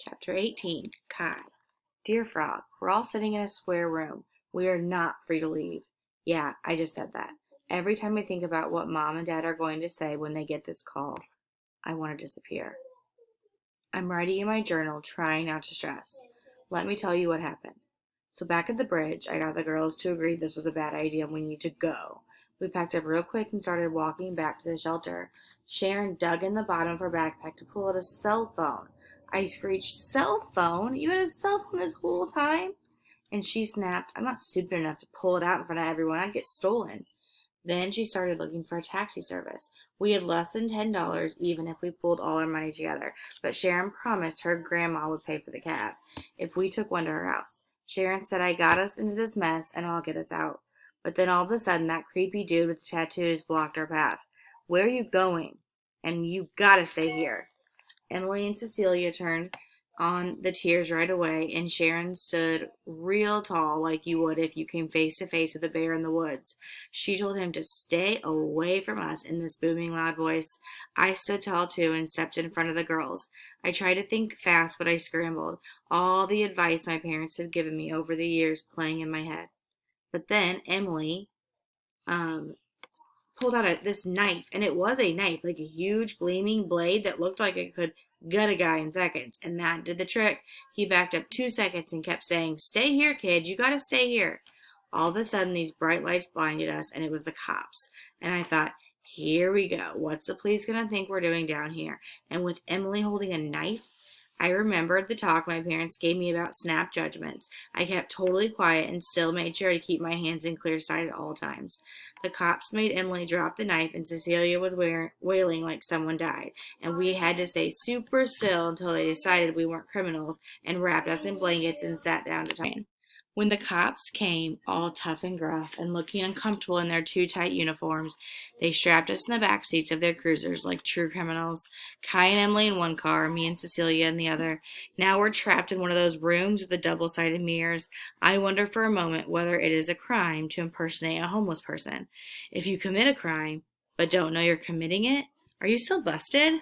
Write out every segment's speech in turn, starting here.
Chapter 18, Kai. Dear Frog, we're all sitting in a square room. We are not free to leave. Yeah, I just said that. Every time I think about what Mom and Dad are going to say when they get this call, I want to disappear. I'm writing in my journal, trying not to stress. Let me tell you what happened. So back at the bridge, I got the girls to agree this was a bad idea and we need to go. We packed up real quick and started walking back to the shelter. Sharon dug in the bottom of her backpack to pull out a cell phone. I screeched, "Cell phone? You had a cell phone this whole time?" And she snapped, "I'm not stupid enough to pull it out in front of everyone. I'd get stolen." Then she started looking for a taxi service. We had less than $10 even if we pulled all our money together, but Sharon promised her grandma would pay for the cab if we took one to her house. Sharon said, "I got us into this mess and I'll get us out." But then all of a sudden that creepy dude with the tattoos blocked our path. "Where are you going?" "And you gotta stay here." Emily and Cecilia turned on the tears right away, and Sharon stood real tall like you would if you came face to face with a bear in the woods. She told him to stay away from us in this booming loud voice. I stood tall too and stepped in front of the girls. I tried to think fast, but I scrambled, all the advice my parents had given me over the years playing in my head. But then Emily pulled out this knife, and it was a knife, like a huge gleaming blade that looked like it could gut a guy in seconds, and that did the trick. He backed up 2 seconds and kept saying, "Stay here, kids, you gotta stay here." All of a sudden, these bright lights blinded us, and it was the cops. And I thought, here we go. What's the police gonna think we're doing down here? And with Emily holding a knife, I remembered the talk my parents gave me about snap judgments. I kept totally quiet and still made sure to keep my hands in clear sight at all times. The cops made Emily drop the knife, and Cecilia was wailing like someone died. And we had to stay super still until they decided we weren't criminals and wrapped us in blankets and sat down to talk. When the cops came, all tough and gruff and looking uncomfortable in their too tight uniforms, they strapped us in the back seats of their cruisers like true criminals. Kai and Emily in one car, me and Cecilia in the other. Now we're trapped in one of those rooms with the double-sided mirrors. I wonder for a moment whether it is a crime to impersonate a homeless person. If you commit a crime, but don't know you're committing it, are you still busted?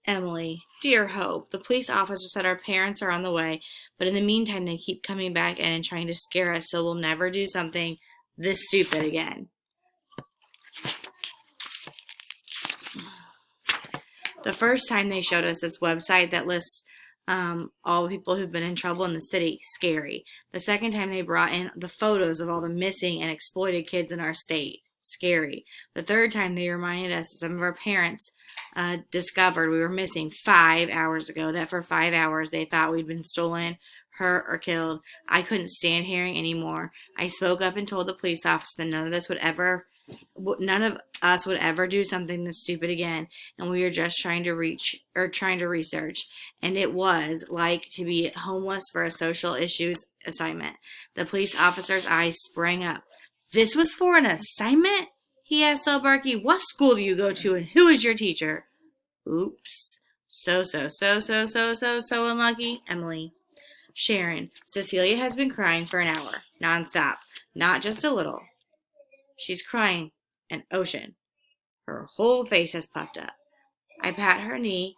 Emily, dear Hope, the police officer said our parents are on the way, but in the meantime they keep coming back in and trying to scare us so we'll never do something this stupid again. The first time they showed us this website that lists all the people who've been in trouble in the city. Scary. The second time they brought in the photos of all the missing and exploited kids in our state. Scary. The third time they reminded us that some of our parents discovered we were missing 5 hours ago, that for 5 hours they thought we'd been stolen, hurt, or killed. I couldn't stand hearing anymore. I spoke up and told the police officer that none of us would ever do something this stupid again, and we were just trying to research, and it was like to be homeless for a social issues assignment. The police officer's eyes sprang up. "This was for an assignment?" he asked so barky. "What school do you go to, and who is your teacher?" Oops. So unlucky. Emily. Sharon, Cecilia has been crying for an hour, nonstop, not just a little. She's crying an ocean. Her whole face has puffed up. I pat her knee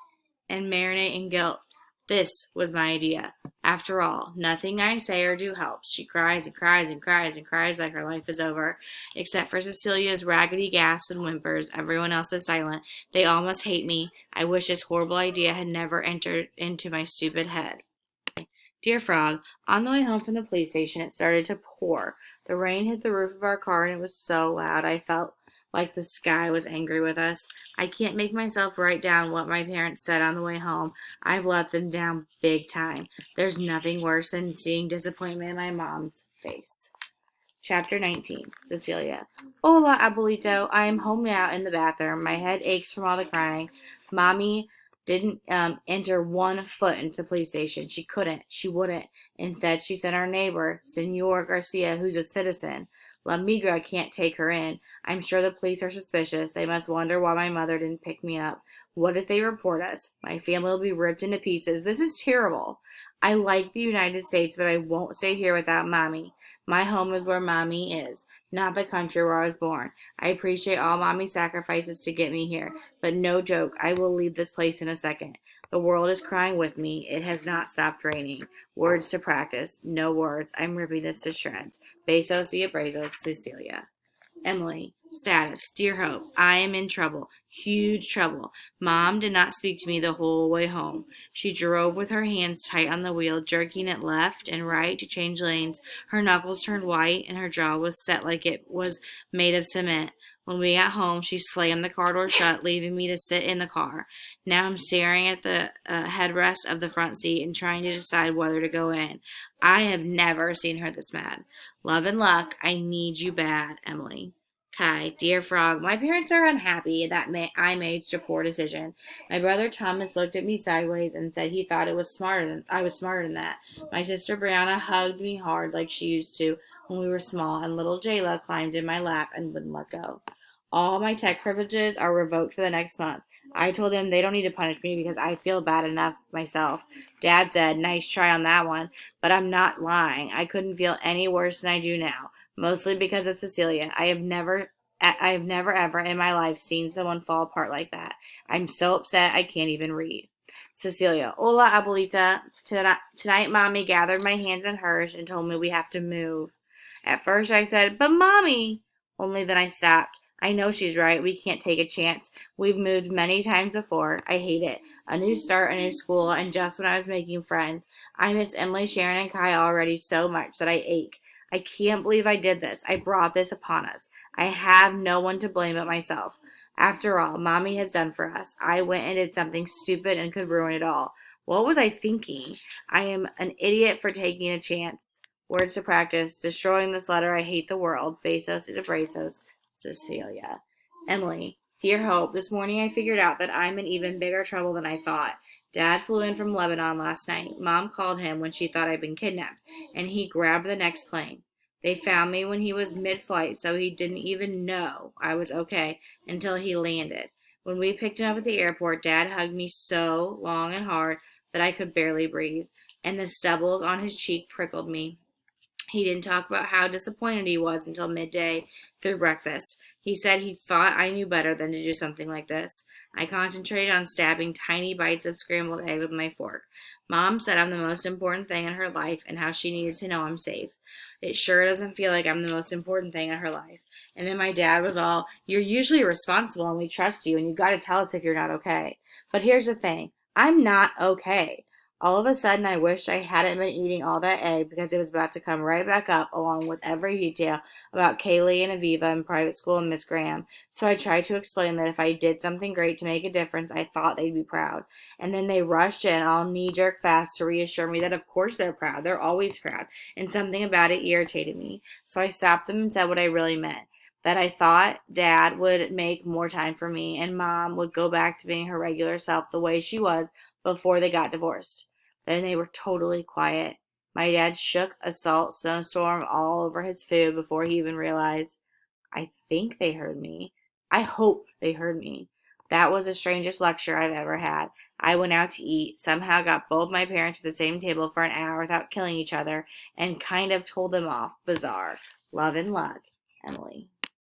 and marinate in guilt. This was my idea. After all, nothing I say or do helps. She cries and cries and cries and cries like her life is over. Except for Cecilia's raggedy gasps and whimpers, everyone else is silent. They all must hate me. I wish this horrible idea had never entered into my stupid head. Dear Frog, on the way home from the police station, it started to pour. The rain hit the roof of our car, and it was so loud I felt like the sky was angry with us. I can't make myself write down what my parents said on the way home. I've let them down big time. There's nothing worse than seeing disappointment in my mom's face. Chapter 19, Cecilia. Hola, abuelito. I am home now in the bathroom. My head aches from all the crying. Mommy didn't enter 1 foot into the police station. She couldn't. She wouldn't. Instead, she sent our neighbor, Senor Garcia, who's a citizen. La Migra can't take her in. I'm sure the police are suspicious. They must wonder why my mother didn't pick me up. What if they report us? My family will be ripped into pieces. This is terrible. I like the United States, but I won't stay here without Mommy. My home is where Mommy is, not the country where I was born. I appreciate all Mommy's sacrifices to get me here, but no joke, I will leave this place in a second. The world is crying with me. It has not stopped raining. Words to practice. No words. I'm ripping this to shreds. Besos y abrazos, Cecilia. Emily, status, dear Hope, I am in trouble, huge trouble. Mom did not speak to me the whole way home. She drove with her hands tight on the wheel, jerking it left and right to change lanes. Her knuckles turned white and her jaw was set like it was made of cement. When we got home, she slammed the car door shut, leaving me to sit in the car. Now I'm staring at the headrest of the front seat and trying to decide whether to go in. I have never seen her this mad. Love and luck. I need you bad, Emily. Kai, dear Frog, my parents are unhappy that I made such a poor decision. My brother Thomas looked at me sideways and said he thought I was smarter than that. My sister Brianna hugged me hard like she used to when we were small, and little Jayla climbed in my lap and wouldn't let go. All my tech privileges are revoked for the next month. I told them they don't need to punish me because I feel bad enough myself. Dad said, nice try on that one, but I'm not lying. I couldn't feel any worse than I do now, mostly because of Cecilia. I have never ever in my life seen someone fall apart like that. I'm so upset I can't even read. Cecilia, hola, abuelita. Tonight, Mommy gathered my hands in hers and told me we have to move. At first, I said, but Mommy. Only then I stopped. I know she's right. We can't take a chance. We've moved many times before. I hate it. A new start, a new school, and just when I was making friends. I miss Emily, Sharon, and Kai already so much that I ache. I can't believe I did this. I brought this upon us. I have no one to blame but myself. After all, Mommy has done for us. I went and did something stupid and could ruin it all. What was I thinking? I am an idiot for taking a chance. Words to practice. Destroying this letter. I hate the world. Besos y abrazos, Cecilia. Emily, dear Hope, this morning I figured out that I'm in even bigger trouble than I thought. Dad flew in from Lebanon last night. Mom called him when she thought I'd been kidnapped, and he grabbed the next plane. They found me when he was mid-flight, so he didn't even know I was okay until he landed. When we picked him up at the airport, Dad hugged me so long and hard that I could barely breathe, and the stubbles on his cheek prickled me. He didn't talk about how disappointed he was until midday through breakfast. He said he thought I knew better than to do something like this. I concentrated on stabbing tiny bites of scrambled egg with my fork. Mom said I'm the most important thing in her life and how she needed to know I'm safe. It sure doesn't feel like I'm the most important thing in her life. And then my dad was all, you're usually responsible and we trust you and you gotta tell us if you're not okay. But here's the thing, I'm not okay. All of a sudden, I wished I hadn't been eating all that egg because it was about to come right back up along with every detail about Kaylee and Aviva in private school and Miss Graham. So I tried to explain that if I did something great to make a difference, I thought they'd be proud. And then they rushed in all knee-jerk fast to reassure me that of course they're proud. They're always proud. And something about it irritated me. So I stopped them and said what I really meant. That I thought Dad would make more time for me and Mom would go back to being her regular self the way she was before they got divorced. Then they were totally quiet. My dad shook a salt snowstorm all over his food before he even realized. I think they heard me. I hope they heard me. That was the strangest lecture I've ever had. I went out to eat, somehow got both my parents at the same table for an hour without killing each other, and kind of told them off. Bizarre. Love and luck, Emily.